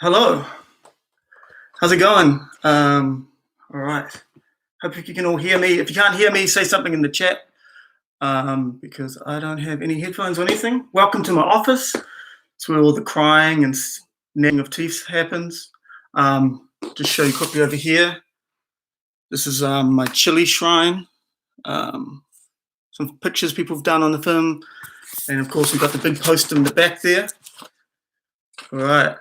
Hello, how's it going? All right. Hope you can all hear me. If you can't hear me, say something in the chat because I don't have any headphones or anything. Welcome to my office. It's where all the crying and gnashing of teeth happens. Just show you quickly over here. This is my chili shrine. Some pictures people have done on the film. And of course, we've got the big poster in the back there. All right.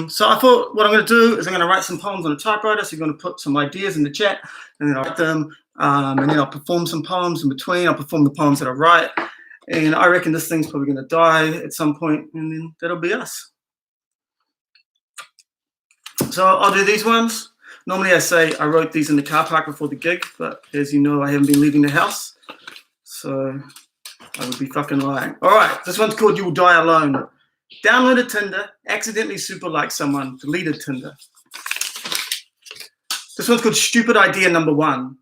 So I thought what I'm going to do is I'm going to write some poems on a typewriter. So you're going to put some ideas in the chat and then I'll write them. And then I'll perform some poems in between. I'll perform the poems that I write. And I reckon this thing's probably going to die at some point, and then that'll be us. So I'll do these ones. Normally I say I wrote these in the car park before the gig, but as you know, I haven't been leaving the house. So I would be fucking lying. All right, this one's called You Will Die Alone. Downloaded Tinder, accidentally super liked someone, deleted Tinder. This one's called Stupid Idea Number 1.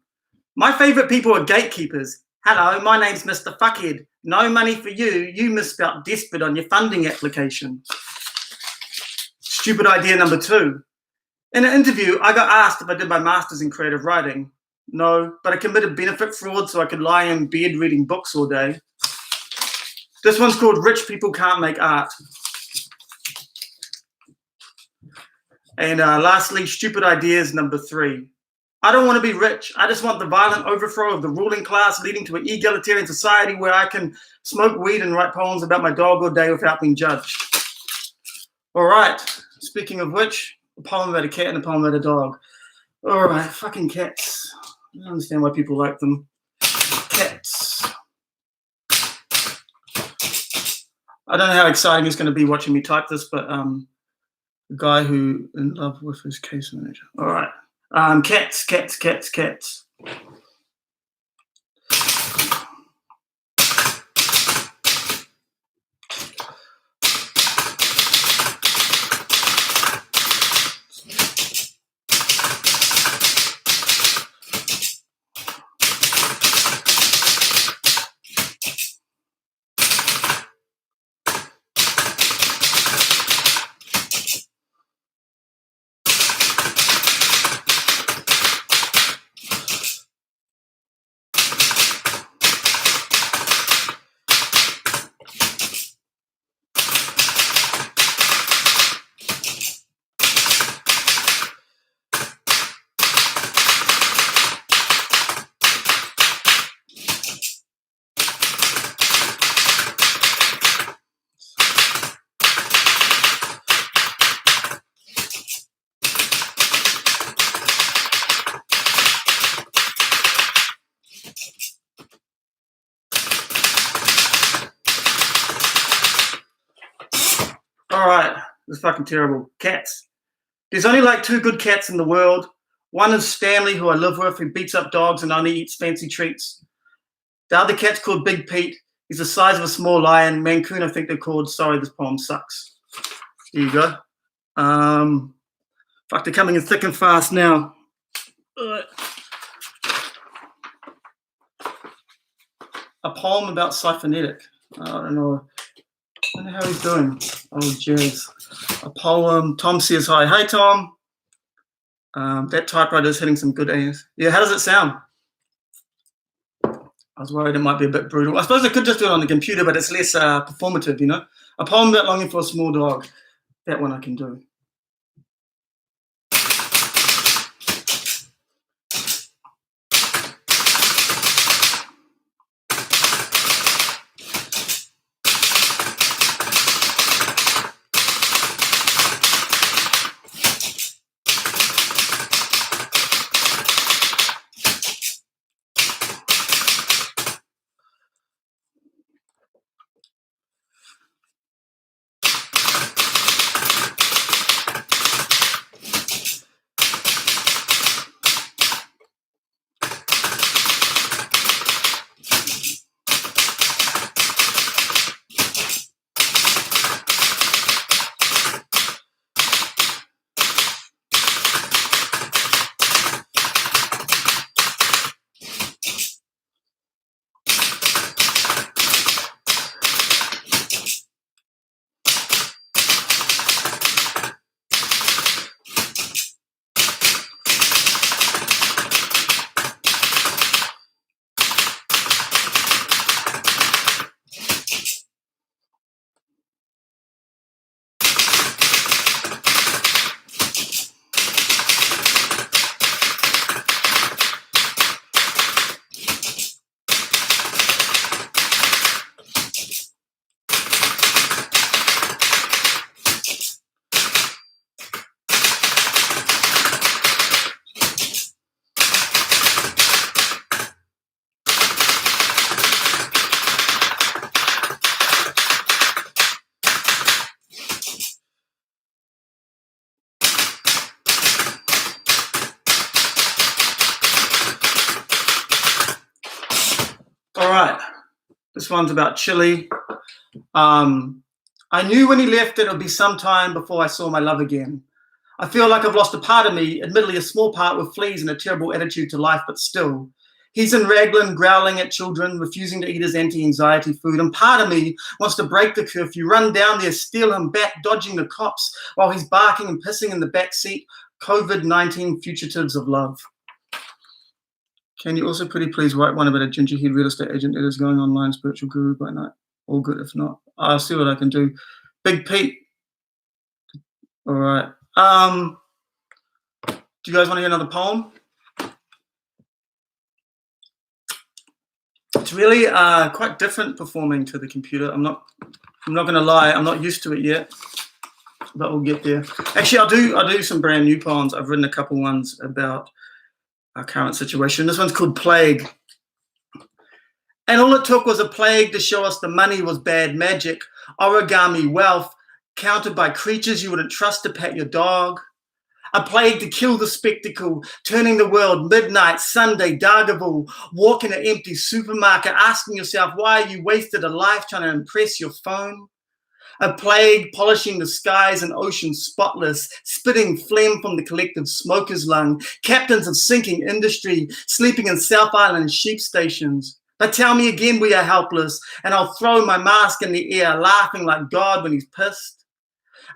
My favorite people are gatekeepers. Hello, my name's Mr. Fuckhead. No money for you. You misspelled desperate on your funding application. Stupid idea number 2. In an interview, I got asked if I did my master's in creative writing. No, but I committed benefit fraud so I could lie in bed reading books all day. This one's called Rich People Can't Make Art. And lastly, stupid ideas number 3. I don't want to be rich. I just want the violent overthrow of the ruling class leading to an egalitarian society where I can smoke weed and write poems about my dog all day without being judged. All right. Speaking of which, a poem about a cat and a poem about a dog. All right. Fucking cats. I don't understand why people like them. Cats. I don't know how exciting it's going to be watching me type this, but the guy who in love with his case manager. All right. Cats. All right, this is fucking terrible. Cats. There's only like 2 good cats in the world. One is Stanley, who I live with, who beats up dogs and only eats fancy treats. The other cat's called Big Pete. He's the size of a small lion. Mancoon, I think they're called. Sorry, this poem sucks. There you go. Fuck, they're coming in thick and fast now. A poem about cyphernetic. I don't know how he's doing. Oh, jeez. A poem. Tom says hi. Hey, Tom. That typewriter is hitting some good A's. Yeah, how does it sound? I was worried it might be a bit brutal. I suppose I could just do it on the computer, but it's less performative, you know? A poem about longing for a small dog. That one I can do. right, this one's about Chile. I knew when he left that it would be some time before I saw my love again. I feel like I've lost a part of me, admittedly a small part with fleas and a terrible attitude to life, but still. He's in Raglan, growling at children, refusing to eat his anti-anxiety food, and part of me wants to break the curfew, run down there, steal him back, dodging the cops, while he's barking and pissing in the back seat. COVID-19 fugitives of love. Can you also pretty please write one about a ginger-haired real estate agent that is going online spiritual guru by night? All good if not. I'll see what I can do. Big Pete. All right. Do you guys want to hear another poem? It's really quite different performing to the computer. I'm not going to lie. I'm not used to it yet, but we'll get there. Actually, I'll do some brand new poems. I've written a couple ones about our current situation. This one's called Plague. And all it took was a plague to show us the money was bad magic, origami wealth, counted by creatures you wouldn't trust to pet your dog. A plague to kill the spectacle, turning the world midnight, Sunday, Dargaville, walk in an empty supermarket, asking yourself why you wasted a life trying to impress your phone. A plague polishing the skies and oceans spotless, spitting phlegm from the collective smoker's lung, captains of sinking industry, sleeping in South Island sheep stations. But tell me again we are helpless, and I'll throw my mask in the air, laughing like God when he's pissed.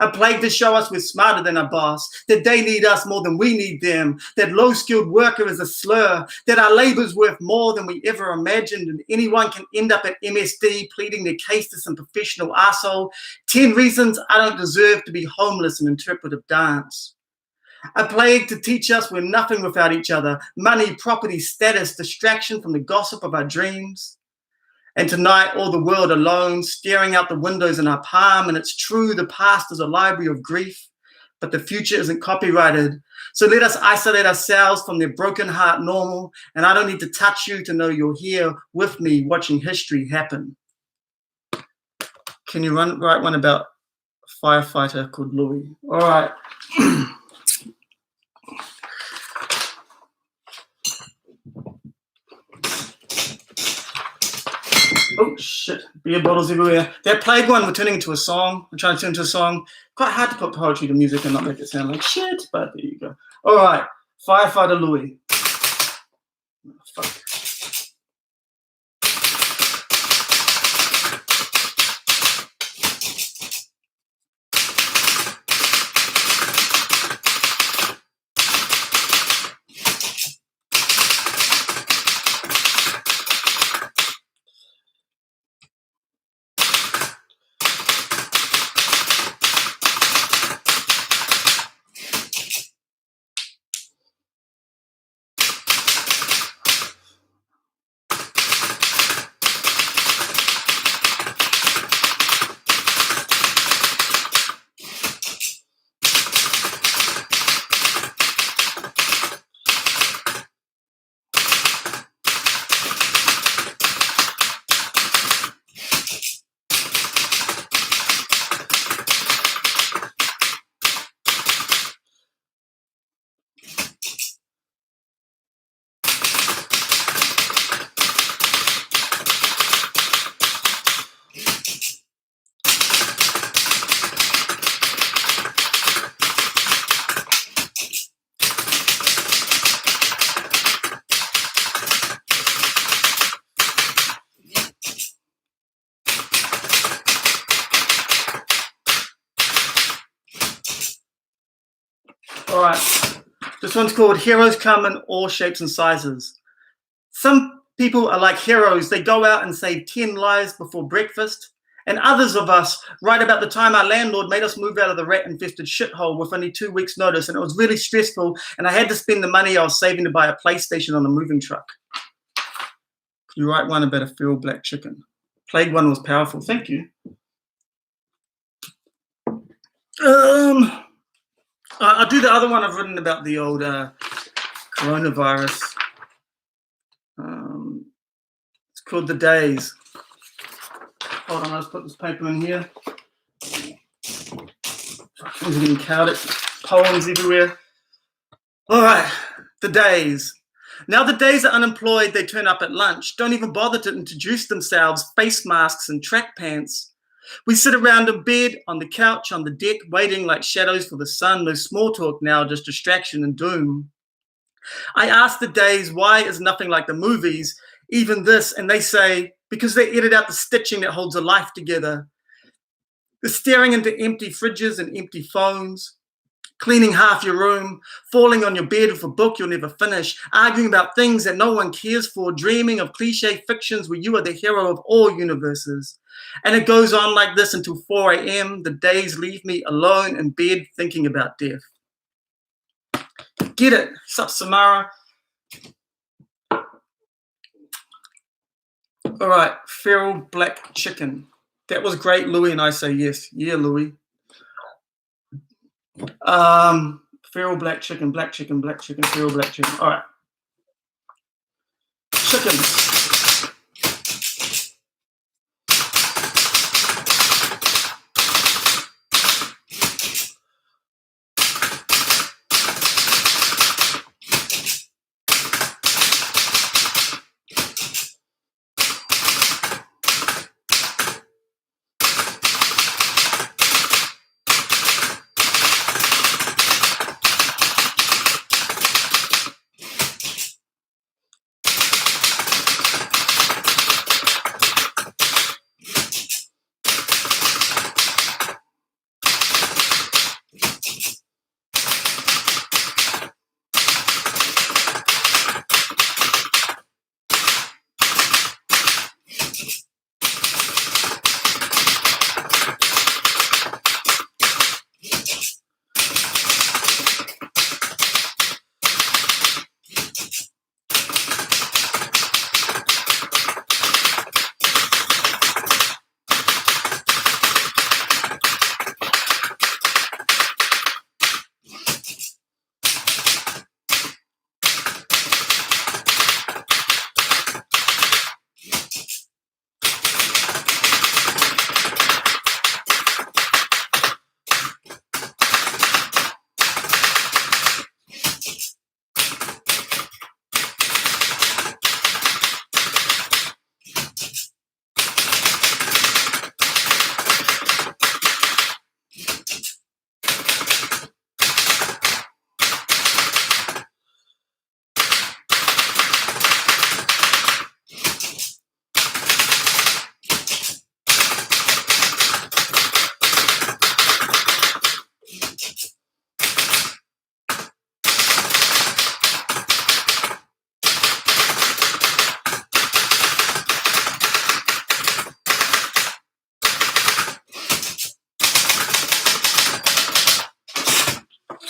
A plague to show us we're smarter than our boss, that they need us more than we need them, that low-skilled worker is a slur, that our labor's worth more than we ever imagined, and anyone can end up at MSD pleading their case to some professional arsehole. 10 reasons I don't deserve to be homeless in interpretive dance. A plague to teach us we're nothing without each other, money, property, status, distraction from the gossip of our dreams. And tonight, all the world alone, staring out the windows in our palm, and it's true, the past is a library of grief, but the future isn't copyrighted. So let us isolate ourselves from their broken heart normal, and I don't need to touch you to know you're here with me watching history happen. Can you write one about a firefighter called Louis? All right. Oh shit, beer bottles everywhere. That plague one, we're turning into a song. I'm trying to turn into a song. Quite hard to put poetry to music and not make it sound like shit, but there you go. All right, Firefighter Louis. Fuck. All right, this one's called Heroes Come in All Shapes and Sizes. Some people are like heroes. They go out and save 10 lives before breakfast. And others of us, right about the time our landlord made us move out of the rat-infested shithole with only 2 weeks' notice, and it was really stressful, and I had to spend the money I was saving to buy a PlayStation on a moving truck. You write one about a feral black chicken. Plague one was powerful. Thank you. I'll do the other one I've written about the old coronavirus. It's called The Days. Hold on, let's put this paper in here. I'm getting chaotic. Poems everywhere. All right, The Days. Now the days are unemployed, they turn up at lunch, don't even bother to introduce themselves, face masks and track pants. We sit around in bed, on the couch, on the deck, waiting like shadows for the sun. No small talk now, just distraction and doom. I ask the days, why is nothing like the movies, even this? And they say, because they edit out the stitching that holds a life together. The staring into empty fridges and empty phones, cleaning half your room, falling on your bed with a book you'll never finish, arguing about things that no one cares for, dreaming of cliche fictions where you are the hero of all universes. And it goes on like this until 4 a.m. The days leave me alone in bed thinking about death. Get it? Sup, Samara? All right, feral black chicken. That was great, Louis, and I say yes. Yeah, Louis. Feral black chicken, feral black chicken. All right. Chickens.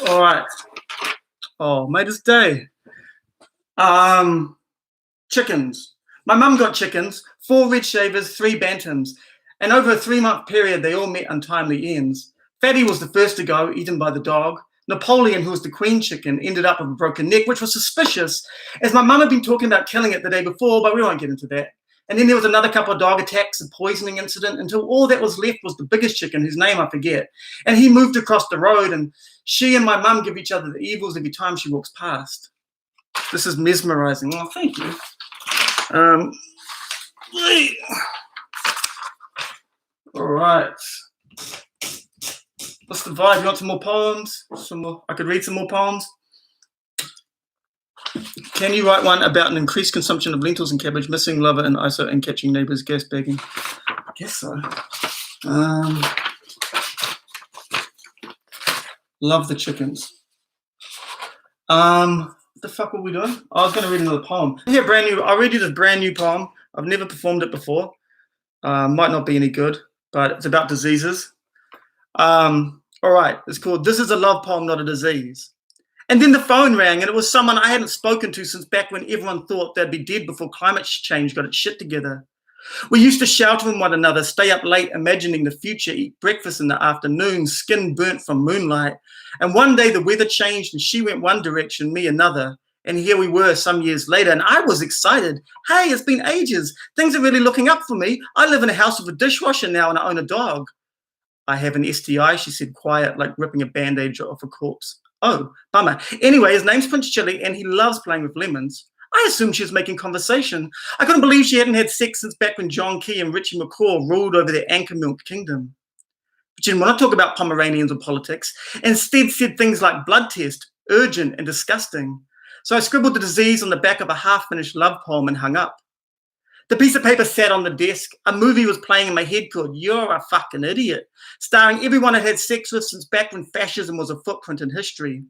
All right. Oh, made his day. Chickens. My mum got chickens, 4 red shavers, 3 bantams, and over a 3-month period, they all met untimely ends. Fatty was the first to go, eaten by the dog. Napoleon, who was the queen chicken, ended up with a broken neck, which was suspicious, as my mum had been talking about killing it the day before, but we won't get into that. And then there was another couple of dog attacks, a poisoning incident, until all that was left was the biggest chicken, whose name I forget. And he moved across the road, and she and my mum give each other the evils every time she walks past. This is mesmerizing. Oh, thank you. All right. What's the vibe? You want some more poems? Some more? I could read some more poems. Can you write one about an increased consumption of lentils and cabbage, missing lover and ISO, and catching neighbours gas bagging? I guess so. Love the chickens. What the fuck were we doing? I was going to read another poem. Yeah, brand new. I'll read you this brand new poem. I've never performed it before. Might not be any good, but it's about diseases. All right. It's called "This is a Love Poem, Not a Disease." And then the phone rang, and it was someone I hadn't spoken to since back when everyone thought they'd be dead before climate change got its shit together. We used to shelter from one another, stay up late imagining the future, eat breakfast in the afternoon, skin burnt from moonlight. And one day the weather changed and she went one direction, me another. And here we were some years later, and I was excited. Hey, it's been ages. Things are really looking up for me. I live in a house with a dishwasher now and I own a dog. I have an STI, she said, quiet, like ripping a bandage off a corpse. Oh, bummer. Anyway, his name's Prince Chili, and he loves playing with lemons. I assumed she was making conversation. I couldn't believe she hadn't had sex since back when John Key and Richie McCaw ruled over their anchor milk kingdom. But she didn't want to talk about Pomeranians or politics. Instead said things like blood test, urgent and disgusting. So I scribbled the disease on the back of a half-finished love poem and hung up. The piece of paper sat on the desk. A movie was playing in my head called You're a Fucking Idiot, starring everyone I'd had sex with since back when fascism was a footprint in history.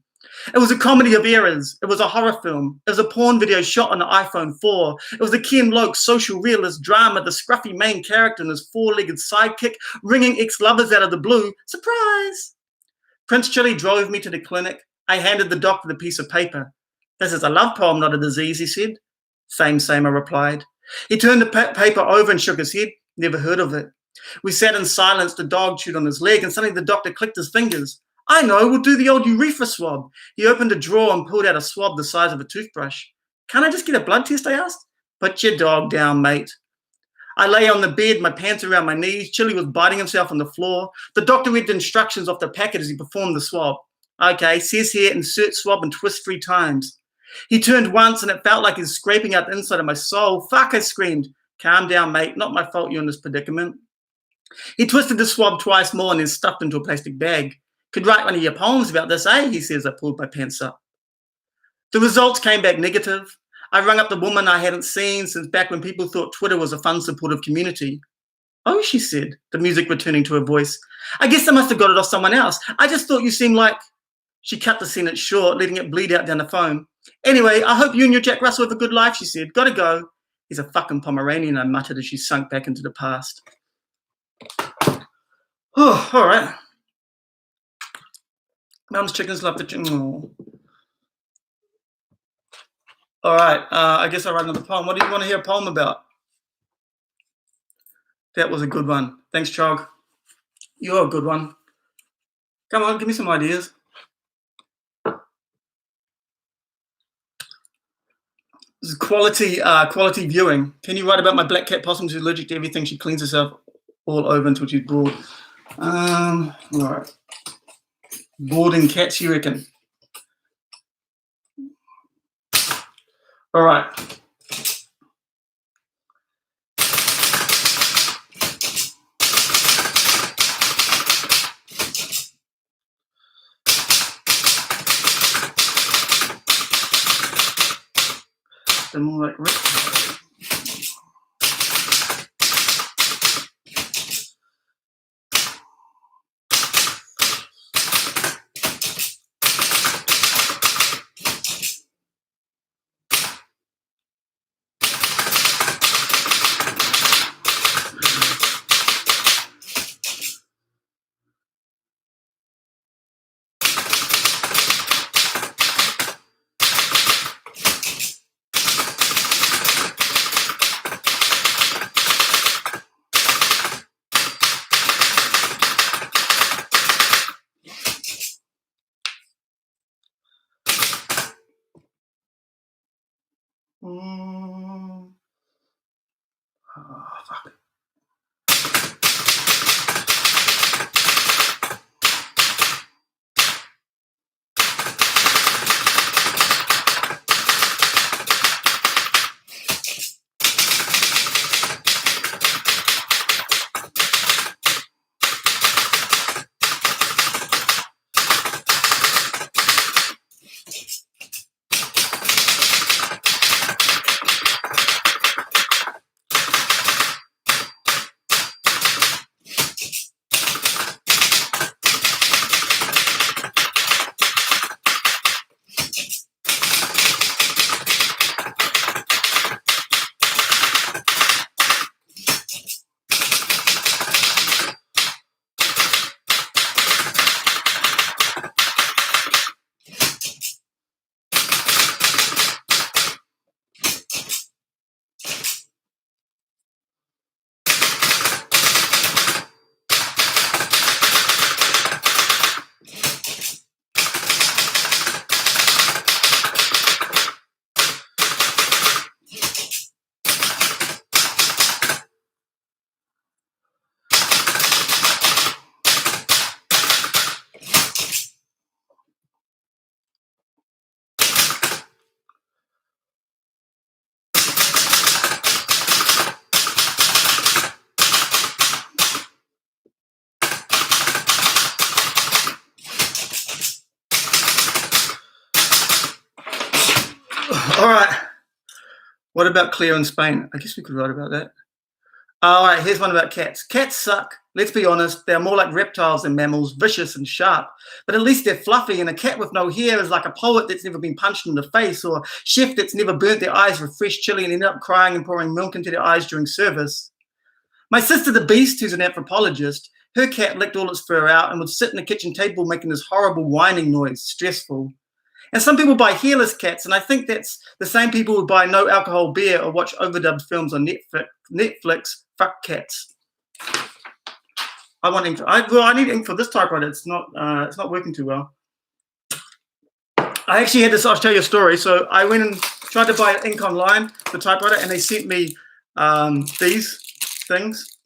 It was a comedy of errors. It was a horror film. It was a porn video shot on the iPhone 4. It was a Ken Loach social realist drama, the scruffy main character and his four-legged sidekick ringing ex-lovers out of the blue. Surprise! Prince Chili drove me to the clinic. I handed the doctor the piece of paper. This is a love poem, not a disease, he said. Same, I replied. He turned the paper over and shook his head. Never heard of it. We sat in silence. The dog chewed on his leg, and suddenly the doctor clicked his fingers. I know, we'll do the old urethra swab. He opened a drawer and pulled out a swab the size of a toothbrush. Can't I just get a blood test, I asked. Put your dog down, mate. I lay on the bed, my pants around my knees. Chili was biting himself on the floor. The doctor read the instructions off the packet as he performed the swab. Okay, says here, insert swab and twist 3 times. He turned once and it felt like he was scraping out the inside of my soul. Fuck, I screamed. Calm down, mate. Not my fault you're in this predicament. He twisted the swab twice more and then stuffed into a plastic bag. Could write one of your poems about this, eh? He says. I pulled my pants up. The results came back negative. I rang up the woman I hadn't seen since back when people thought Twitter was a fun, supportive community. Oh, she said, the music returning to her voice. I guess I must have got it off someone else. I just thought you seemed like... She cut the sentence short, letting it bleed out down the phone. Anyway, I hope you and your Jack Russell have a good life, she said. Gotta go. He's a fucking Pomeranian, I muttered as she sunk back into the past. Oh, all right. Mum's chickens love the chicken. Oh. All right, I guess I'll write another poem. What do you want to hear a poem about? That was a good one. Thanks, Chog. You're a good one. Come on, give me some ideas. This is quality viewing. Can you write about my black cat possum who's allergic to everything? She cleans herself all over until she's bored. All right. Boarding cats, you reckon? All right. They're more like reptiles. All right. What about Claire in Spain? I guess we could write about that. All right, here's one about cats. Cats suck. Let's be honest. They're more like reptiles than mammals, vicious and sharp. But at least they're fluffy, and a cat with no hair is like a poet that's never been punched in the face, or a chef that's never burnt their eyes with fresh chili and ended up crying and pouring milk into their eyes during service. My sister, the beast, who's an anthropologist, her cat licked all its fur out and would sit in the kitchen table making this horrible whining noise, stressful. And some people buy hairless cats, and I think that's the same people who buy no alcohol beer or watch overdubbed films on Netflix. Fuck cats. I want ink. I need ink for this typewriter. It's not working too well. I actually had this. I'll tell you a story. So I went and tried to buy ink online, the typewriter, and they sent me these things.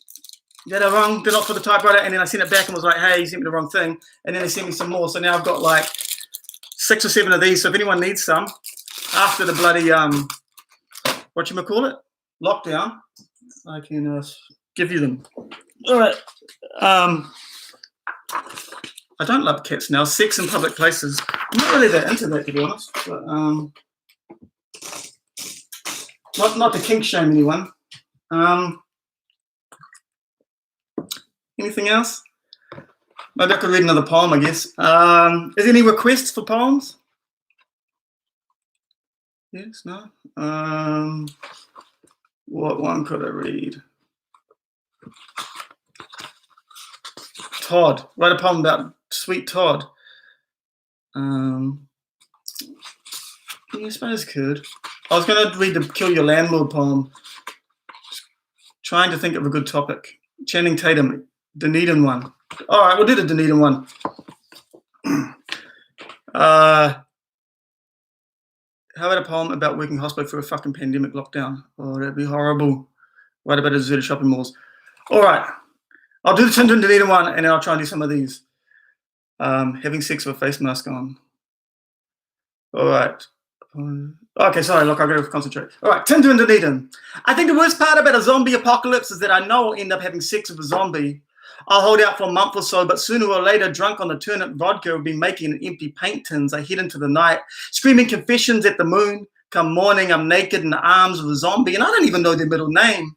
Yeah, they're wrong. They're not for the typewriter. And then I sent it back and was like, "Hey, you sent me the wrong thing." And then they sent me some more. So now I've got like 6 or 7 of these. So if anyone needs some after the bloody lockdown, I can give you them. All right. I don't love cats now. Sex in public places. I'm not really that into that, to be honest. But not to kink shame anyone. Anything else? Maybe I could read another poem, I guess. Is there any requests for poems? Yes, no? What one could I read? Todd. Write a poem about sweet Todd. Yeah, I suppose I could. I was going to read the Kill Your Landlord poem. Trying to think of a good topic. Channing Tatum, Dunedin one. All right, we'll do the Dunedin one. How about a poem about working hospital through a fucking pandemic lockdown? Oh, that'd be horrible. Write about deserted shopping malls. All right. I'll do the Dunedin one, and then I'll try and do some of these. Having sex with a face mask on. All right. Okay, sorry, look, I've got to concentrate. All right, Tinder and Dunedin. I think the worst part about a zombie apocalypse is that I know I'll end up having sex with a zombie. I'll hold out for a month or so, but sooner or later, drunk on the turnip vodka, will be making an empty paint tins. I head into the night, screaming confessions at the moon. Come morning, I'm naked in the arms of a zombie, and I don't even know their middle name.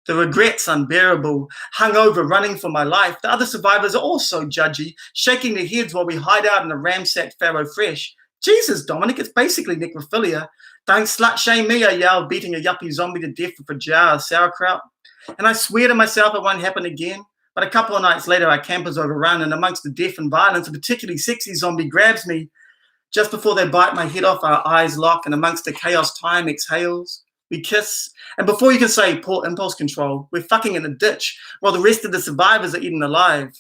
The regret's unbearable, hungover, running for my life. The other survivors are also judgy, shaking their heads while we hide out in a ramsacked Farrow Fresh. Jesus, Dominic, it's basically necrophilia. Don't slut shame me, I yell, beating a yuppie zombie to death with a jar of sauerkraut. And I swear to myself it won't happen again. But a couple of nights later, our campers overrun, and amongst the death and violence, a particularly sexy zombie grabs me. Just before they bite my head off, our eyes lock, and amongst the chaos, time exhales. We kiss, and before you can say poor impulse control, we're fucking in a ditch while the rest of the survivors are eaten alive.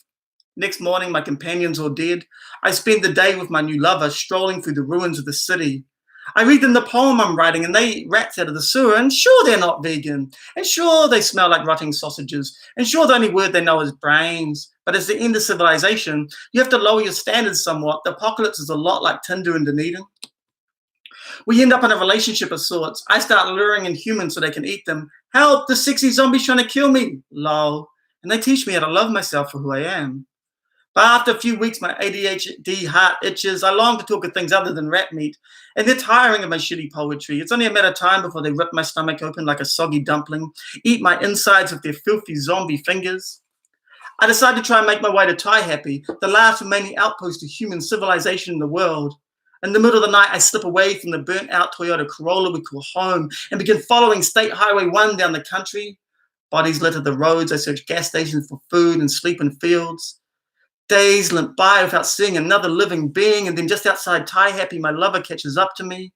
Next morning, my companions are dead. I spend the day with my new lover, strolling through the ruins of the city. I read them the poem I'm writing, and they eat rats out of the sewer, and sure, they're not vegan, and sure, they smell like rotting sausages, and sure, the only word they know is brains. But as the end of civilization, you have to lower your standards somewhat. The apocalypse is a lot like Tinder and Dunedin. We end up in a relationship of sorts. I start luring in humans so they can eat them. Help, the sexy zombie's trying to kill me. Lol. And they teach me how to love myself for who I am. But after a few weeks, my ADHD heart itches. I long to talk of things other than rat meat. And they're tiring of my shitty poetry. It's only a matter of time before they rip my stomach open like a soggy dumpling, eat my insides with their filthy zombie fingers. I decide to try and make my way to Tai Happy, the last remaining outpost of human civilization in the world. In the middle of the night, I slip away from the burnt-out Toyota Corolla we call home and begin following State Highway 1 down the country. Bodies litter the roads. I search gas stations for food and sleep in fields. Days limp by without seeing another living being, and then just outside Tai Happy, my lover catches up to me.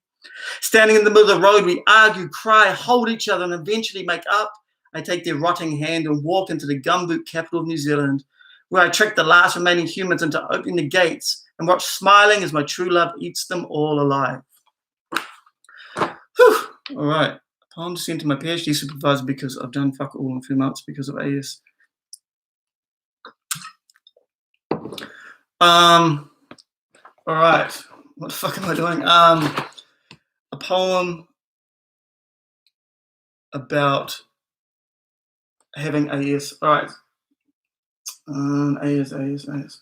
Standing in the middle of the road, we argue, cry, hold each other, and eventually make up. I take their rotting hand and walk into the gumboot capital of New Zealand, where I trick the last remaining humans into opening the gates and watch smiling as my true love eats them all alive. Whew. All right. A poem sent to my PhD supervisor because I've done fuck all in a few months because of AS. All right. What the fuck am I doing? A poem about having AS. All right. AS.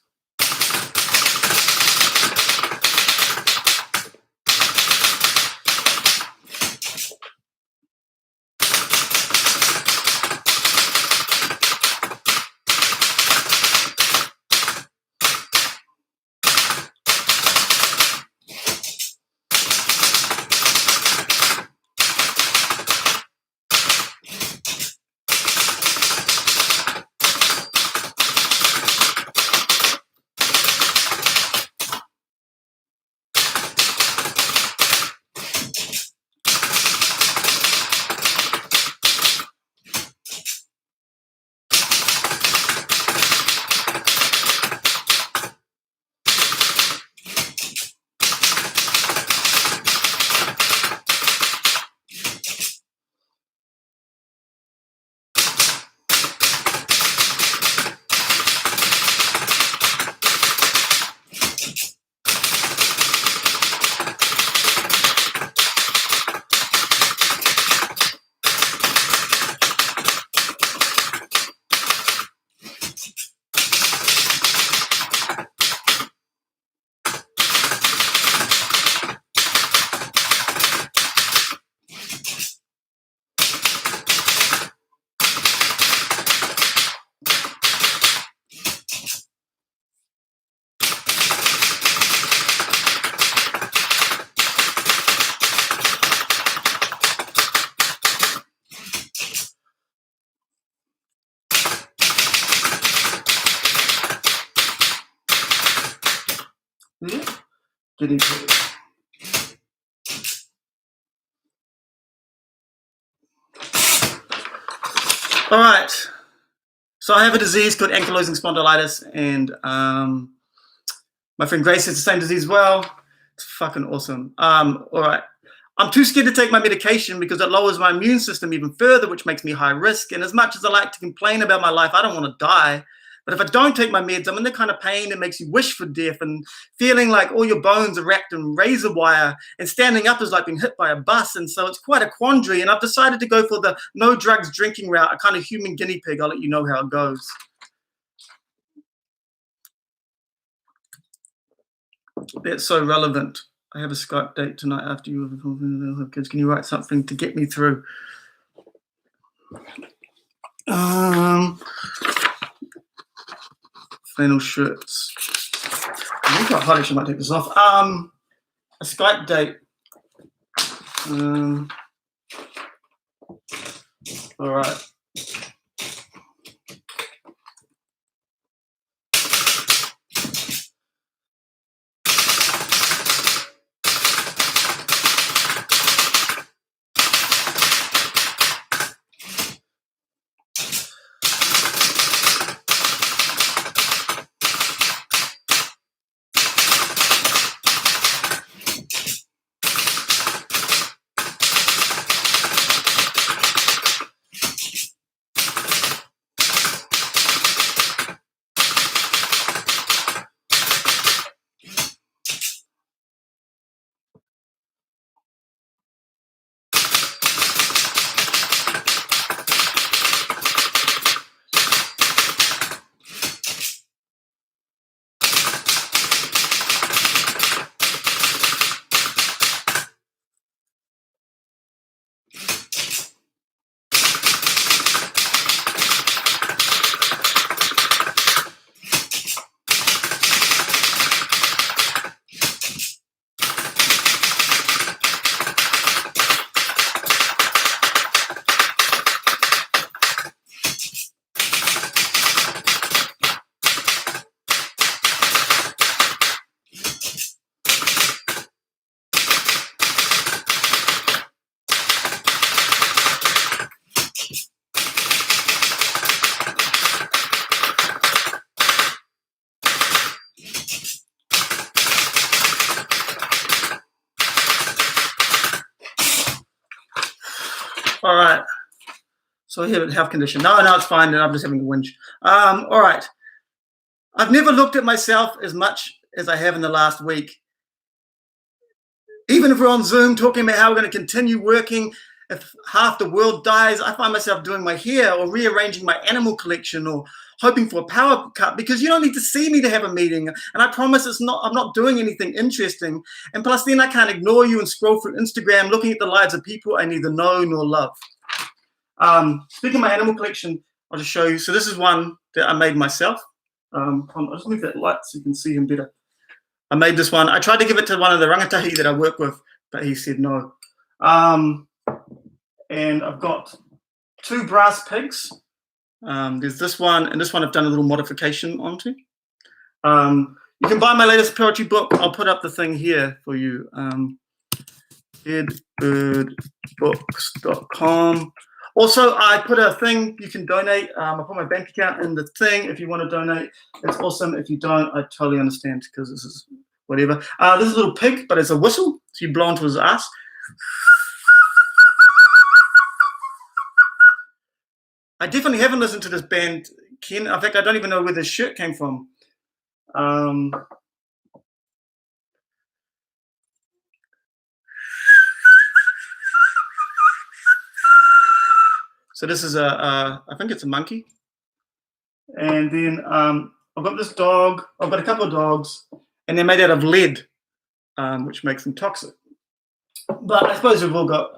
getting to it. All right. So I have a disease called ankylosing spondylitis, and my friend Grace has the same disease as well. It's fucking awesome. All right. I'm too scared to take my medication because it lowers my immune system even further, which makes me high risk. And as much as I like to complain about my life, I don't want to die. But if I don't take my meds, I'm in the kind of pain that makes you wish for death, and feeling like all your bones are wrapped in razor wire, and standing up is like being hit by a bus. And so it's quite a quandary. And I've decided to go for the no drugs drinking route, a kind of human guinea pig. I'll let you know how it goes. That's so relevant. I have a Skype date tonight after you have kids. Can you write something to get me through? Flannel shirts. I think I probably might take this off. A Skype date. All right. All right. So I have a health condition. No, it's fine. I'm just having a whinge. All right. I've never looked at myself as much as I have in the last week. Even if we're on Zoom talking about how we're going to continue working, if half the world dies, I find myself doing my hair or rearranging my animal collection or hoping for a power cut, because you don't need to see me to have a meeting. And I promise I'm not doing anything interesting. And plus then I can't ignore you and scroll through Instagram looking at the lives of people I neither know nor love. Speaking of my animal collection, I'll just show you. So this is one that I made myself. I'll just move that light so you can see him better. I made this one. I tried to give it to one of the rangatahi that I work with, but he said no. And I've got two brass pigs. There's this one, and this one I've done a little modification onto. You can buy my latest poetry book. I'll put up the thing here for you. Headbirdbooks.com. Also, I put a thing you can donate. I put my bank account in the thing if you want to donate. It's awesome. If you don't, I totally understand, because this is whatever. This is a little pig, but it's a whistle, so you blow into his ass. I definitely haven't listened to this band, Ken. In fact, I don't even know where this shirt came from. So this is I think it's a monkey. And then I've got this dog. I've got a couple of dogs, and they're made out of lead, which makes them toxic. But I suppose we've all got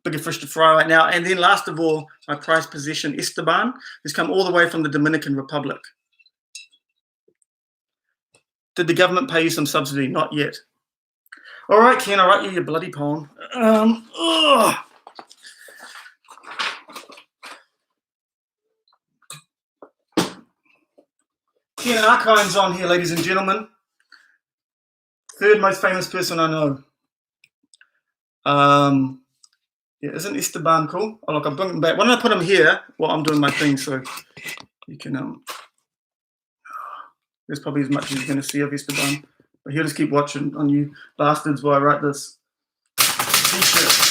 bigger fish to fry right now. And then last of all, my prized possession, Esteban, who's come all the way from the Dominican Republic. Did the government pay you some subsidy? Not yet. All right, Ken, I'll write you your bloody poem. Ken Archine's on here, ladies and gentlemen. Third most famous person I know. Yeah, isn't Esteban cool? Oh, look, I'm bringing him back. Why don't I put him here while I'm doing my thing so you can, there's probably as much as you're going to see of Esteban. But he'll just keep watching on you bastards while I write this t-shirt.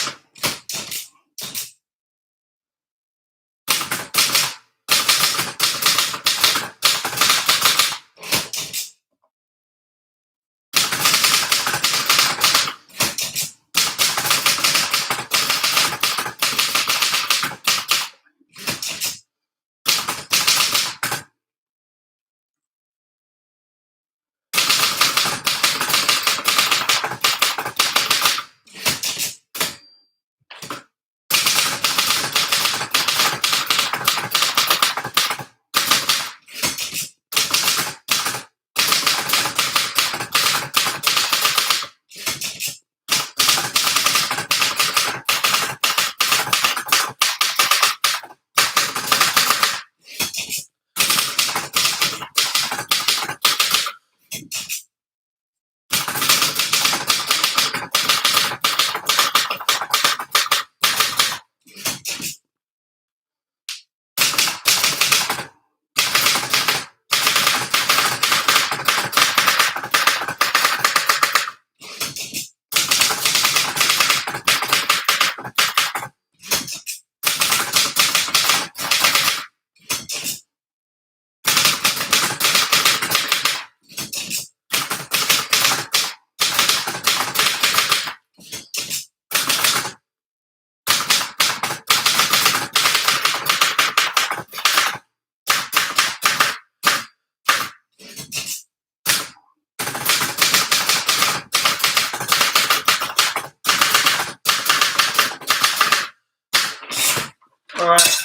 All right,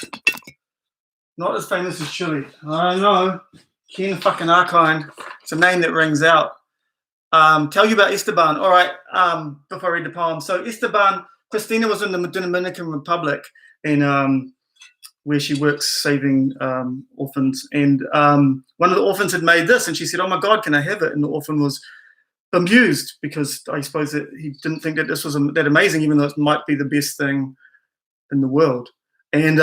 not as famous as Chile. I know, Ken fucking Arkind. It's a name that rings out. Tell you about Esteban. All right, before I read the poem. So Esteban, Christina was in the Dominican Republic in where she works saving orphans. And one of the orphans had made this and she said, oh my God, can I have it? And the orphan was bemused because I suppose that he didn't think that this was that amazing, even though it might be the best thing in the world. And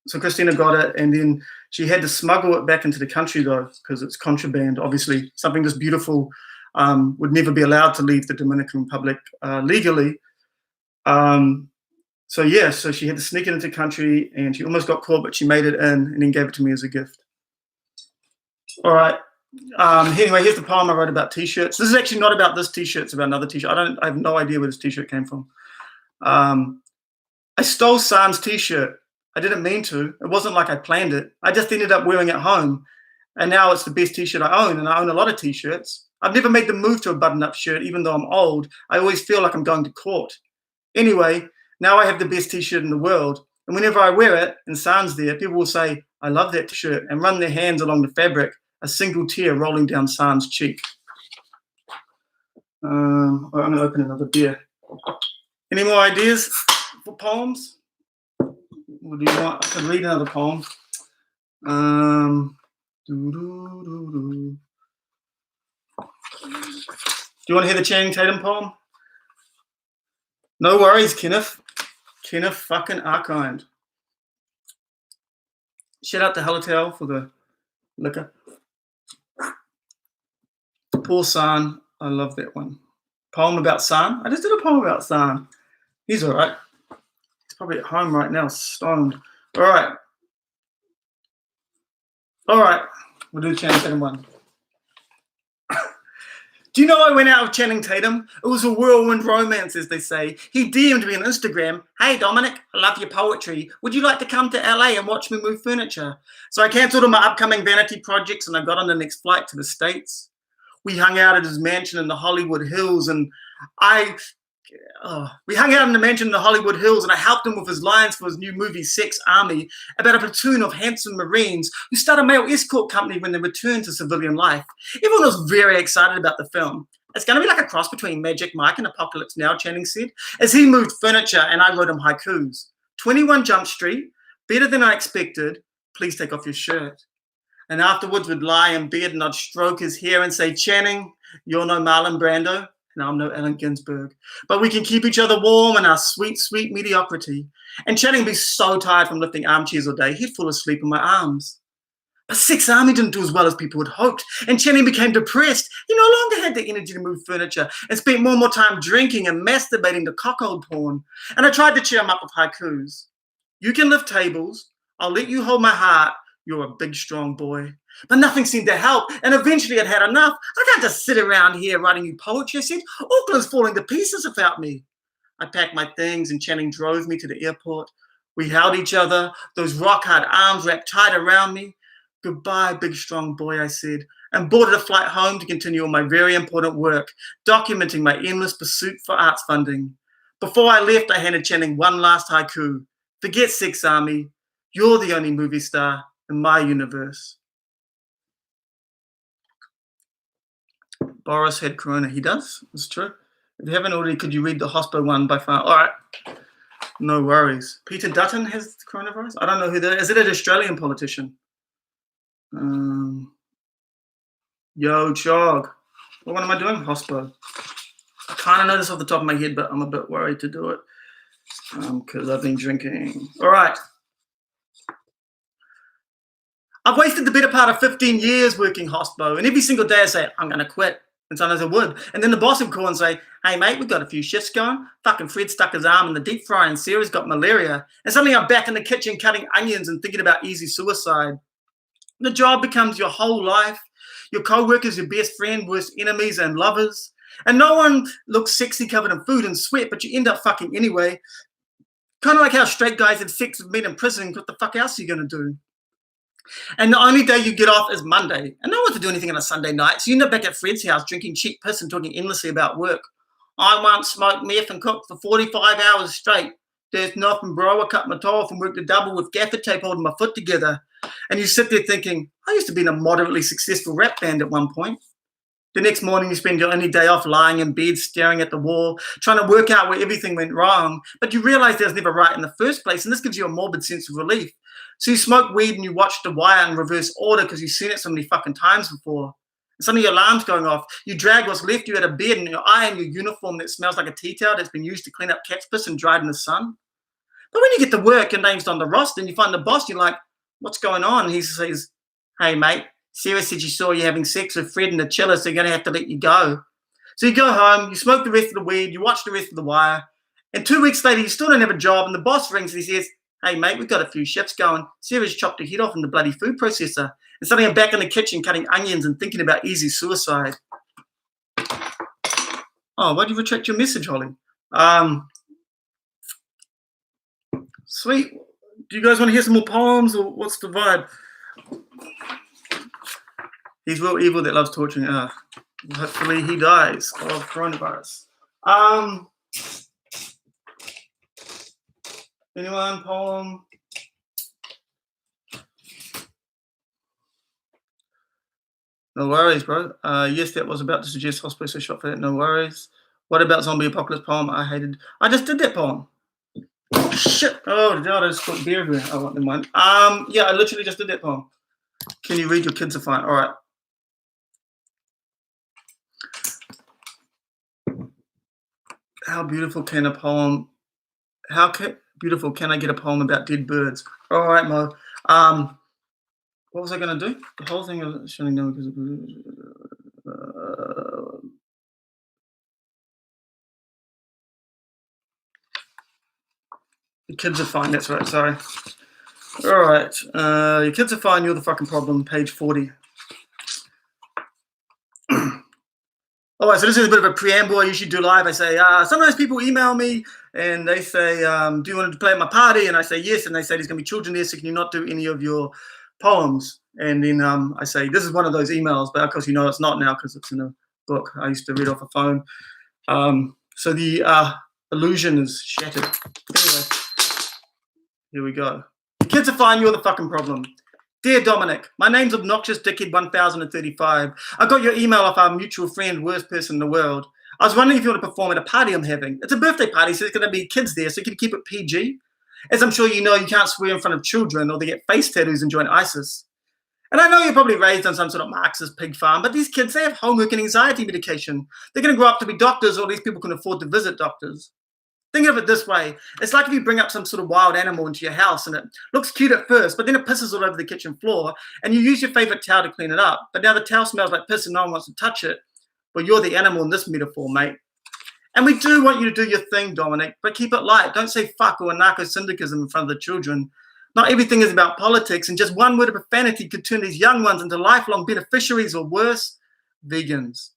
so Christina got it, and then she had to smuggle it back into the country though, because it's contraband. Obviously, something this beautiful would never be allowed to leave the Dominican Republic legally. So yeah, so she had to sneak it into the country, and she almost got caught, but she made it in, and then gave it to me as a gift. All right. Anyway, here's the poem I wrote about t-shirts. This is actually not about this t-shirt; it's about another t-shirt. I have no idea where this t-shirt came from. I stole San's t-shirt. I didn't mean to. It wasn't like I planned it. I just ended up wearing it home. And now it's the best t-shirt I own, and I own a lot of t-shirts. I've never made the move to a button-up shirt, even though I'm old. I always feel like I'm going to court. Anyway, now I have the best t-shirt in the world. And whenever I wear it, and San's there, people will say, I love that t-shirt, and run their hands along the fabric, a single tear rolling down San's cheek. I'm going to open another beer. Any more ideas for poems? What do you want? I can read another poem. Do you want to hear the Channing Tatum poem? No worries, Kenneth. Kenneth fucking Arkind. Shout out to Hallertau for the liquor. Poor San. I love that one. Poem about San. I just did a poem about San. He's all right. He's probably at home right now, stoned. All right. All right. We'll do the Channing Tatum one. Do you know I went out with Channing Tatum? It was a whirlwind romance, as they say. He DM'd me on Instagram. Hey, Dominic, I love your poetry. Would you like to come to LA and watch me move furniture? So I cancelled all my upcoming vanity projects and I got on the next flight to the States. We hung out at his mansion in the Hollywood Hills, and I helped him with his lines for his new movie, Sex Army, about a platoon of handsome Marines who start a male escort company when they return to civilian life. Everyone was very excited about the film. It's going to be like a cross between Magic Mike and Apocalypse Now, Channing said, as he moved furniture and I wrote him haikus. 21 Jump Street, better than I expected, please take off your shirt. And afterwards would lie in bed and I'd stroke his hair and say, Channing, you're no Marlon Brando and I'm no Allen Ginsberg. But we can keep each other warm in our sweet, sweet mediocrity. And Channing would be so tired from lifting armchairs all day, he'd fall asleep in my arms. But Sixth Army didn't do as well as people had hoped, and Channing became depressed. He no longer had the energy to move furniture and spent more and more time drinking and masturbating to cuckold porn. And I tried to cheer him up with haikus. You can lift tables. I'll let you hold my heart. You're a big, strong boy. But nothing seemed to help, and eventually I'd had enough. I can't just sit around here writing you poetry. I said, Auckland's falling to pieces without me. I packed my things, and Channing drove me to the airport. We held each other, those rock-hard arms wrapped tight around me. Goodbye, big, strong boy, I said, and boarded a flight home to continue on my very important work, documenting my endless pursuit for arts funding. Before I left, I handed Channing one last haiku. Forget Sixth Army. You're the only movie star in my universe. Boris had corona. He does? It's true. If you haven't already, could you read the Hospo one by far? All right. No worries. Peter Dutton has coronavirus? I don't know who that is. Is it an Australian politician? Yo, Chog. What am I doing? Hospo. I kind of know this off the top of my head, but I'm a bit worried to do it because I've been drinking. All right. I've wasted the better part of 15 years working hospo, and every single day I say, I'm going to quit. And sometimes I would. And then the boss would call and say, hey, mate, we've got a few shifts going. Fucking Fred stuck his arm in the deep fryer and Sarah's got malaria. And suddenly I'm back in the kitchen cutting onions and thinking about easy suicide. The job becomes your whole life. Your co-workers, your best friend, worst enemies and lovers. And no one looks sexy covered in food and sweat, but you end up fucking anyway. Kind of like how straight guys had sex with men in prison. What the fuck else are you going to do? And the only day you get off is Monday. And no one to do anything on a Sunday night. So you end up back at Fred's house drinking cheap piss and talking endlessly about work. I once smoked meth and cooked for 45 hours straight. There's nothing, bro. I cut my toe off and worked a double with gaffer tape holding my foot together. And you sit there thinking, I used to be in a moderately successful rap band at one point. The next morning you spend your only day off lying in bed, staring at the wall, trying to work out where everything went wrong. But you realize there's never right in the first place. And this gives you a morbid sense of relief. So you smoke weed and you watch The Wire in reverse order because you've seen it so many fucking times before. And suddenly your alarm's going off. You drag what's left you out of bed and your eye and your uniform that smells like a tea towel that's been used to clean up cat's piss and dried in the sun. But when you get to work, your name's on the roster and you find the boss, you're like, what's going on? And he says, hey, mate, Sarah said she saw you having sex with Fred in the chiller, so you're going to have to let you go. So you go home, you smoke the rest of the weed, you watch the rest of The Wire, and 2 weeks later you still don't have a job, and the boss rings and he says, hey, mate, we've got a few shifts going. Sarah's chopped her head off in the bloody food processor. And suddenly I'm back in the kitchen cutting onions and thinking about easy suicide. Oh, why did you retract your message, Holly? Sweet. Do you guys want to hear some more poems, or what's the vibe? He's real evil that loves torturing. Hopefully he dies of coronavirus. Anyone? Poem? No worries, bro. Yes, that was about to suggest hospice, so shot for that. No worries. What about zombie apocalypse poem? I just did that poem. Shit. Oh, God, I just put beer everywhere. Oh, never mind. Yeah, I literally just did that poem. Can you read? Your kids are fine. All right. How beautiful can a poem? Beautiful can I get a poem about dead birds? All right, Mo. What was I going to do? The whole thing of showing no because your kids are fine. That's right. Sorry. All right. Your kids are fine. You're the fucking problem. Page 40. All right, so this is a bit of a preamble I usually do live. I say, sometimes people email me and they say, do you want to play at my party? And I say, yes. And they say, there's going to be children there, so can you not do any of your poems? And then I say, this is one of those emails, but of course, it's not now because it's in a book. I used to read off a phone. So the illusion is shattered. Anyway, here we go. Kids are fine, you're the fucking problem. Dear Dominic, my name's Obnoxious Dickhead 1035. I got your email off our mutual friend, worst person in the world. I was wondering if you want to perform at a party I'm having. It's a birthday party, so there's going to be kids there, so you can keep it PG. As I'm sure you know, you can't swear in front of children or they get face tattoos and join ISIS. And I know you're probably raised on some sort of Marxist pig farm, but these kids, they have homework and anxiety medication. They're going to grow up to be doctors, or these people can afford to visit doctors. Think of it this way. It's like if you bring up some sort of wild animal into your house and it looks cute at first, but then it pisses all over the kitchen floor and you use your favorite towel to clean it up. But now the towel smells like piss and no one wants to touch it. Well, you're the animal in this metaphor, mate. And we do want you to do your thing, Dominic, but keep it light. Don't say fuck or anarcho-syndicalism in front of the children. Not everything is about politics, and just one word of profanity could turn these young ones into lifelong beneficiaries, or worse, vegans.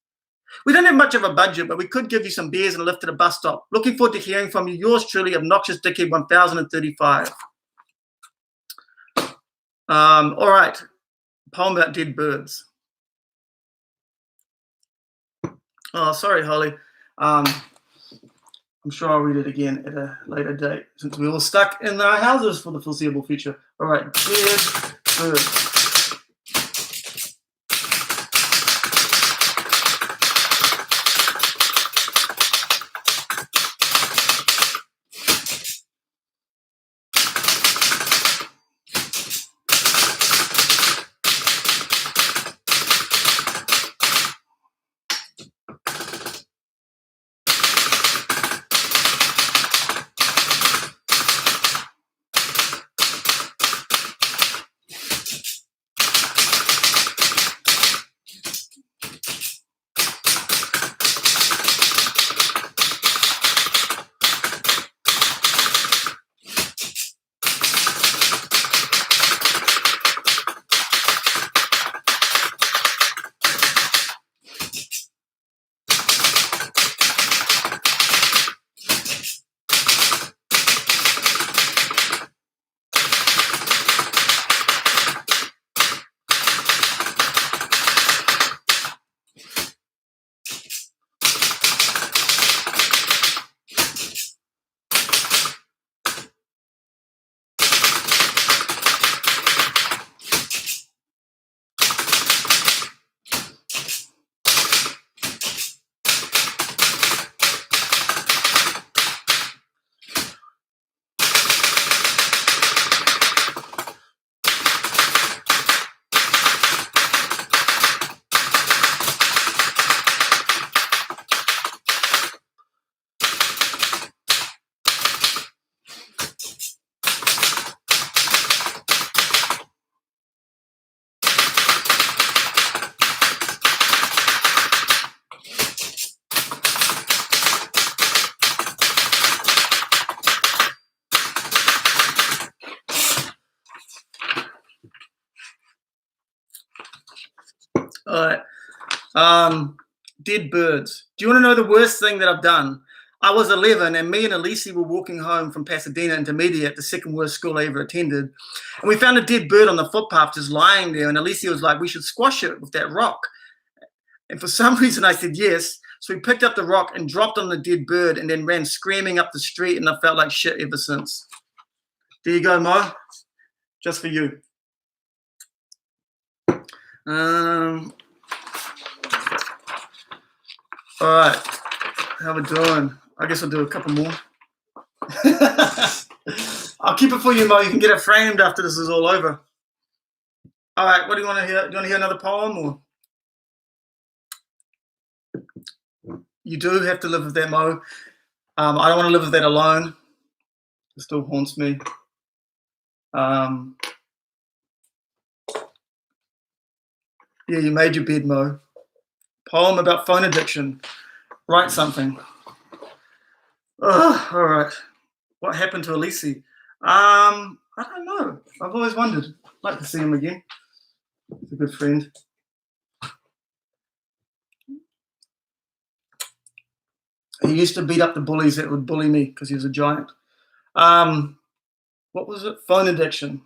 We don't have much of a budget, but we could give you some beers and a lift to the bus stop. Looking forward to hearing from you. Yours truly, Obnoxious Dickhead 1035. All right. Poem about dead birds. Oh, sorry, Holly. I'm sure I'll read it again at a later date, since we're all stuck in our houses for the foreseeable future. All right, dead birds. All right. Dead birds. Do you want to know the worst thing that I've done? I was 11 and me and Elise were walking home from Pasadena Intermediate, the second worst school I ever attended. And we found a dead bird on the footpath just lying there. And Elise was like, we should squash it with that rock. And for some reason I said yes. So we picked up the rock and dropped on the dead bird and then ran screaming up the street, and I felt like shit ever since. There you go, Mo. Just for you. All right, how we doing? I guess I'll do a couple more. I'll keep it for you, Mo. You can get it framed after this is all over. All right, what do you want to hear? Do you want to hear another poem, or? You do have to live with that, Mo. I don't want to live with that alone. It still haunts me. Yeah, you made your bed, Mo. Poem about phone addiction. Write something. Oh, all right. What happened to Elise? I don't know. I've always wondered. I'd like to see him again. He's a good friend. He used to beat up the bullies that would bully me because he was a giant. What was it? Phone addiction.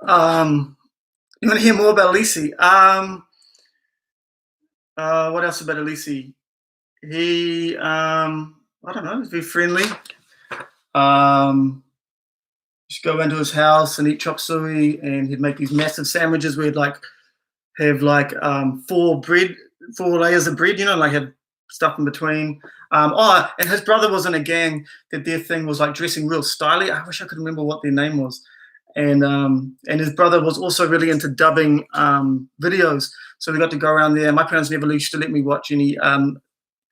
You want to hear more about Lisi? What else about Lisi? He, I don't know, he's very friendly. Just go into his house and eat chop suey, and he'd make these massive sandwiches where he'd like have like four layers of bread, you know, like have stuff in between. And his brother was in a gang that their thing was like dressing real stylish. I wish I could remember what their name was. And his brother was also really into dubbing videos, so we got to go around there. My parents never used to let me watch any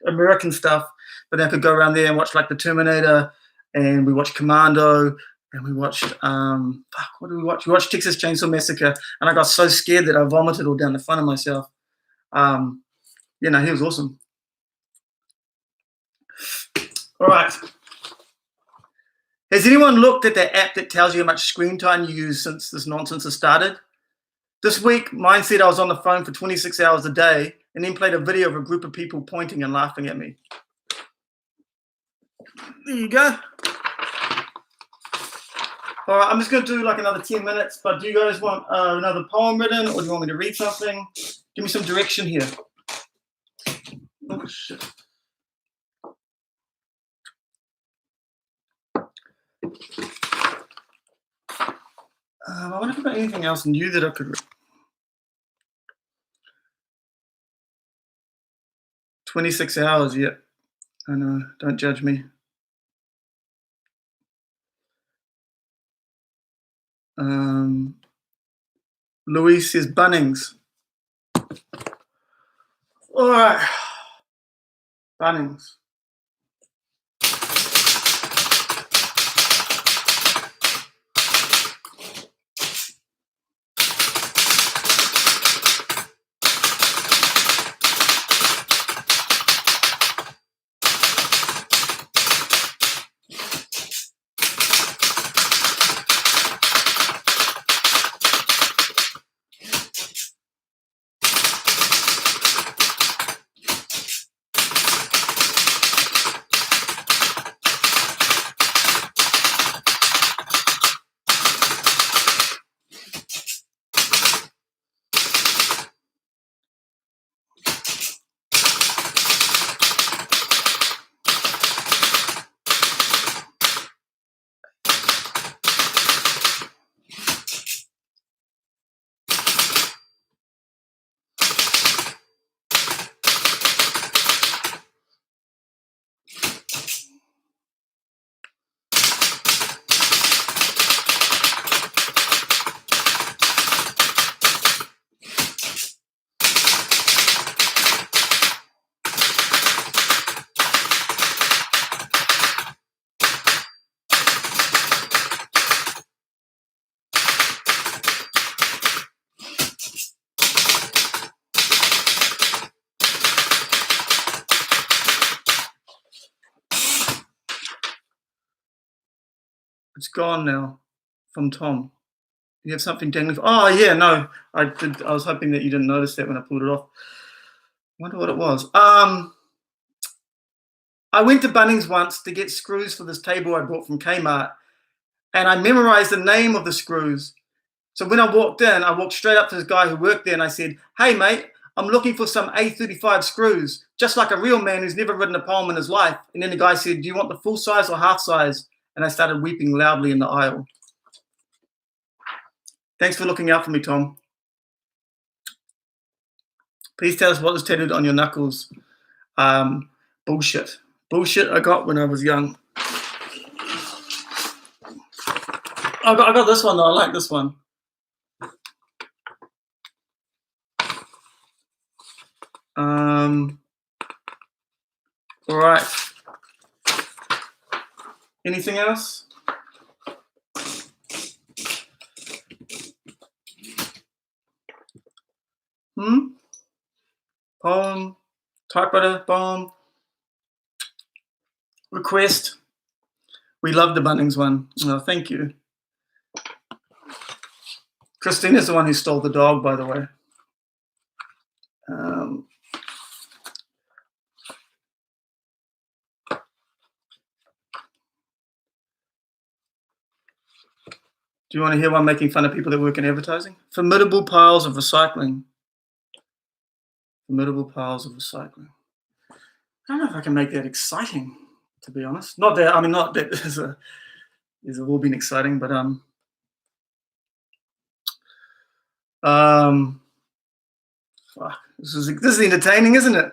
American stuff, but I could go around there and watch like The Terminator, and we watched Commando, and we watched what did we watch? We watched Texas Chainsaw Massacre, and I got so scared that I vomited all down the front of myself. He was awesome. All right. Has anyone looked at that app that tells you how much screen time you use since this nonsense has started? This week, mine said I was on the phone for 26 hours a day and then played a video of a group of people pointing and laughing at me. There you go. All right, I'm just going to do like another 10 minutes, but do you guys want another poem written, or do you want me to read something? Give me some direction here. Oh, shit. I wonder if I've got anything else new that I could read. 26 hours, yeah. I know, don't judge me. Louise says Bunnings. All right. Bunnings. It's gone now from Tom. You have something dangling. Oh, yeah, no. I was hoping that you didn't notice that when I pulled it off. I wonder what it was. I went to Bunnings once to get screws for this table I bought from Kmart, and I memorized the name of the screws. So when I walked in, I walked straight up to this guy who worked there, and I said, "Hey, mate, I'm looking for some A35 screws, just like a real man who's never written a poem in his life." And then the guy said, "Do you want the full size or half size?" And I started weeping loudly in the aisle. Thanks for looking out for me, Tom. Please tell us what is tattooed on your knuckles. Bullshit. Bullshit I got when I was young. I got this one, though. I like this one. All right. Anything else? Poem, typewriter, poem, request. We love the Bunnings one. Oh, thank you. Christine is the one who stole the dog, by the way. Do you want to hear one making fun of people that work in advertising? Formidable piles of recycling. Formidable piles of recycling. I don't know if I can make that exciting, to be honest. Not that these have all been exciting, but fuck, this is entertaining, isn't it?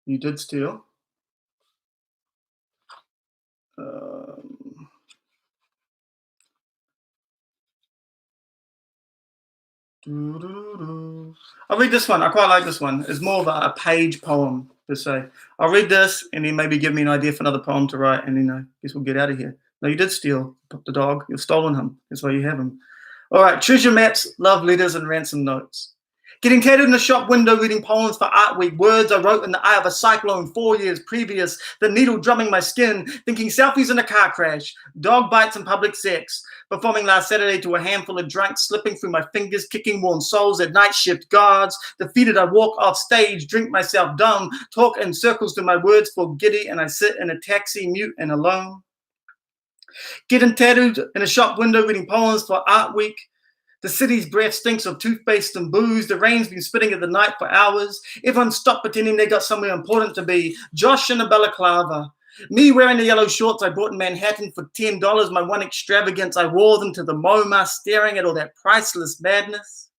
You did steal. I'll read this one. I quite like this one. It's more of a page poem, per se. I'll read this and then maybe give me an idea for another poem to write, and then I guess we'll get out of here. No, you did steal the dog. You've stolen him. That's why you have him. All right. Treasure maps, love letters, and ransom notes. Getting tattooed in the shop window, reading poems for Art Week, words I wrote in the eye of a cyclone 4 years previous, the needle drumming my skin, thinking selfies in a car crash, dog bites and public sex, performing last Saturday to a handful of drunks, slipping through my fingers, kicking worn soles at night shift guards, defeated I walk off stage, drink myself dumb, talk in circles to my words for giddy, and I sit in a taxi mute and alone. Getting tattooed in a shop window, reading poems for Art Week. The city's breath stinks of toothpaste and booze. The rain's been spitting at the night for hours. Everyone stopped pretending they got somewhere important to be. Josh in a balaclava. Me wearing the yellow shorts I bought in Manhattan for $10. My one extravagance. I wore them to the MoMA, staring at all that priceless madness.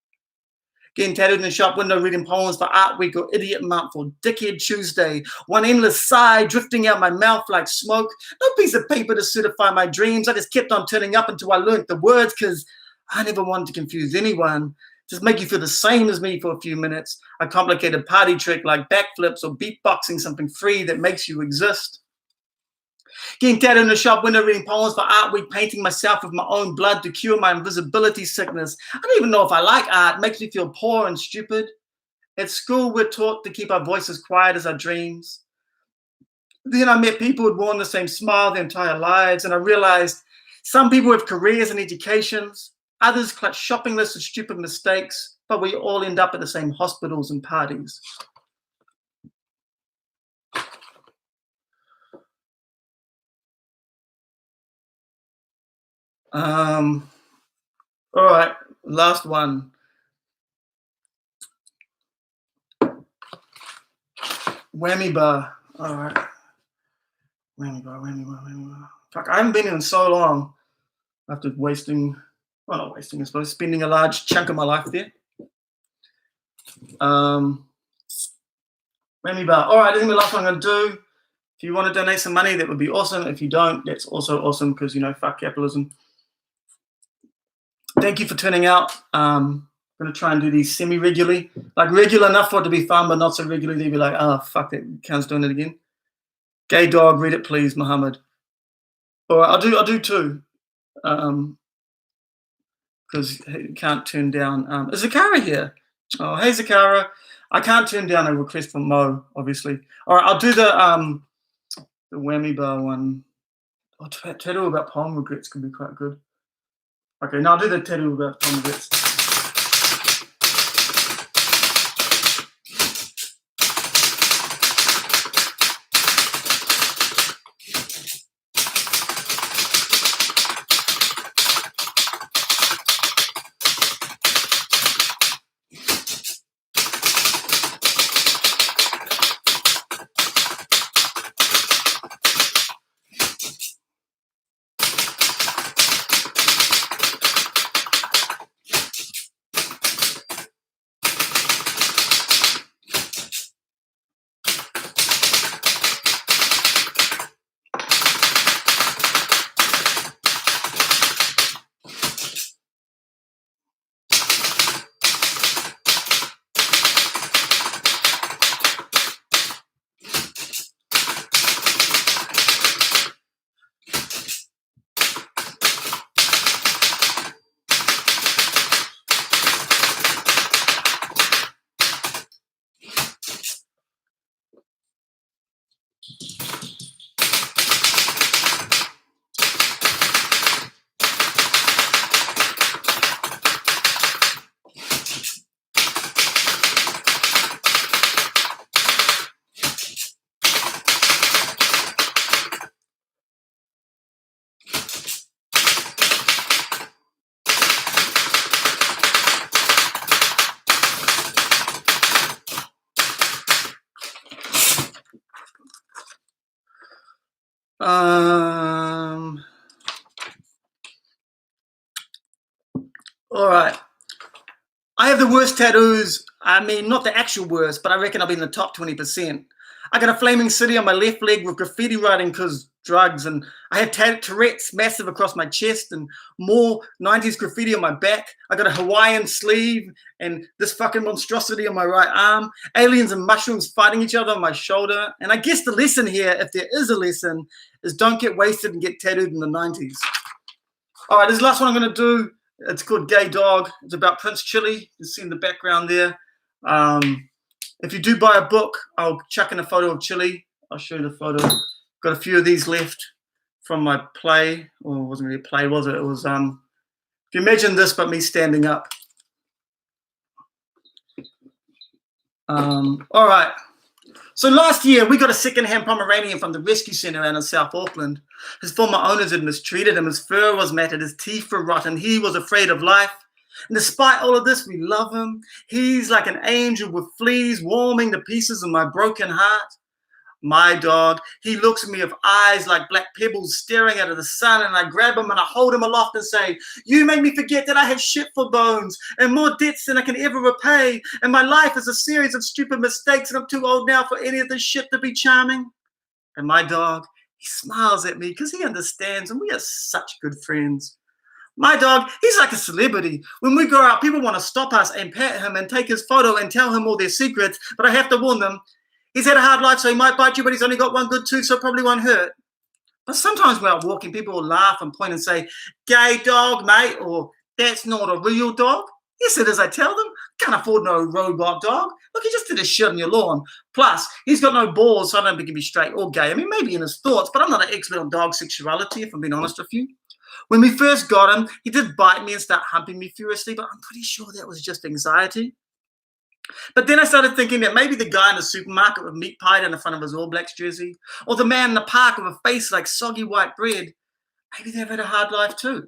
Getting tattooed in a shop window, reading poems for Art Week or Idiot Month or Dickhead Tuesday. One endless sigh drifting out my mouth like smoke. No piece of paper to certify my dreams. I just kept on turning up until I learned the words, because I never wanted to confuse anyone. Just make you feel the same as me for a few minutes. A complicated party trick like backflips or beatboxing something free that makes you exist. Getting tattooed in a shop window, reading poems for Art Week, painting myself with my own blood to cure my invisibility sickness. I don't even know if I like art. It makes me feel poor and stupid. At school, we're taught to keep our voices quiet as our dreams. Then I met people who'd worn the same smile their entire lives, and I realized some people have careers and educations. Others clutch shopping lists of stupid mistakes, but we all end up at the same hospitals and parties. All right, last one. Whammy bar. All right. Whammy bar. Fuck, I haven't been in so long after not wasting, I suppose, spending a large chunk of my life there. Whammy bar. All right, I think the last one I'm going to do. If you want to donate some money, that would be awesome. If you don't, that's also awesome, because, fuck capitalism. Thank you for tuning out. I'm going to try and do these semi-regularly. Like regular enough for it to be fun, but not so regularly they'd be like, oh, fuck, that cunt's doing it again. Gay dog, read it please, Muhammad. All right, I'll do two. Because you can't turn down. Is Zakara here? Oh, hey, Zakara. I can't turn down a request from Mo, obviously. All right, I'll do the whammy bar one. Oh, tattoo about poem regrets could be quite good. Okay, now I'll do the tattoo about poem regrets. All right. I have the worst tattoos. I mean, not the actual worst, but I reckon I'll be in the top 20%. I got a flaming city on my left leg with graffiti writing because drugs, and I have Tourette's massive across my chest and more 90s graffiti on my back. I got a Hawaiian sleeve and this fucking monstrosity on my right arm, aliens and mushrooms fighting each other on my shoulder. And I guess the lesson here, if there is a lesson, is don't get wasted and get tattooed in the 90s. All right, this is the last one I'm going to do. It's called Gay Dog. It's about Prince Chile. You see in the background there. If you do buy a book, I'll chuck in a photo of Chile. I'll show you the photo. Got a few of these left from my play. Well, it wasn't really a play, was it? It was, if you imagine this, but me standing up. All right. So last year, we got a second-hand Pomeranian from the rescue centre out in South Auckland. His former owners had mistreated him. His fur was matted. His teeth were rotten. He was afraid of life. And despite all of this, we love him. He's like an angel with fleas warming the pieces of my broken heart. My dog, he looks at me with eyes like black pebbles staring out of the sun, and I grab him and I hold him aloft and say, you made me forget that I had shit for bones and more debts than I can ever repay, and my life is a series of stupid mistakes, and I'm too old now for any of this shit to be charming. And my dog, he smiles at me because he understands, and we are such good friends. My dog, he's like a celebrity. When we go out, people want to stop us and pat him and take his photo and tell him all their secrets, but I have to warn them, he's had a hard life, so he might bite you, but he's only got one good tooth, so it probably won't hurt. But sometimes when I'm walking, people will laugh and point and say, gay dog, mate, or that's not a real dog. Yes, it is, I tell them. Can't afford no robot dog. Look, he just did a shit on your lawn. Plus, he's got no balls, so I don't think he can be straight or gay. I mean, maybe in his thoughts, but I'm not an expert on dog sexuality, if I'm being honest with you. When we first got him, he did bite me and start humping me furiously, but I'm pretty sure that was just anxiety. But then I started thinking that maybe the guy in the supermarket with meat pie in the front of his All Blacks jersey, or the man in the park with a face like soggy white bread, maybe they've had a hard life too.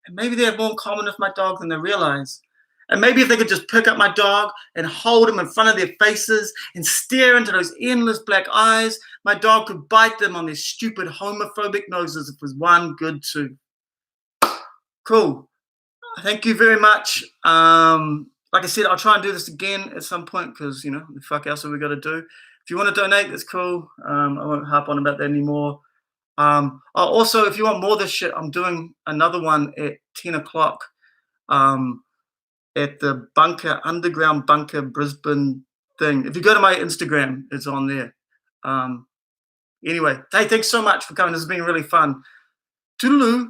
And maybe they have more in common with my dog than they realize. And maybe if they could just pick up my dog and hold him in front of their faces and stare into those endless black eyes, my dog could bite them on their stupid homophobic noses if it was one good tooth. Cool. Thank you very much. Like I said, I'll try and do this again at some point because, you know, the fuck else have we got to do? If you want to donate, that's cool. I won't harp on about that anymore. Also, if you want more of this shit, I'm doing another one at 10 o'clock at the Underground Bunker Brisbane thing. If you go to my Instagram, it's on there. Anyway, hey, thanks so much for coming. This has been really fun. Toodaloo.